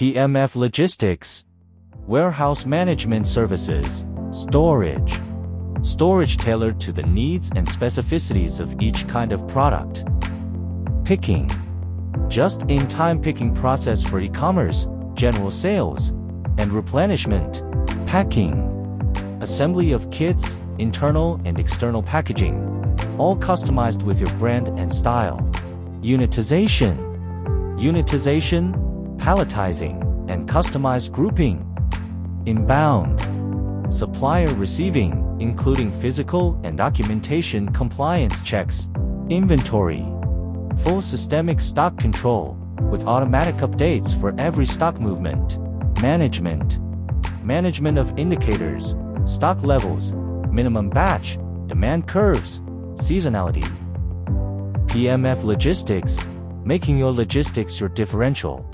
PM&F Logistics, warehouse management services, storage. Storage tailored to the needs and specificities of each kind of product. Picking, just-in-time picking process for e-commerce, general sales, and replenishment. Packing, assembly of kits, internal and external packaging, all customized with your brand and style. Unitization, palletizing, and customized grouping. Inbound, supplier receiving, including physical and documentation compliance checks. Inventory, full systemic stock control, with automatic updates for every stock movement. Management of indicators, stock levels, minimum batch, demand curves, seasonality. PM&F Logistics, making your logistics your differential.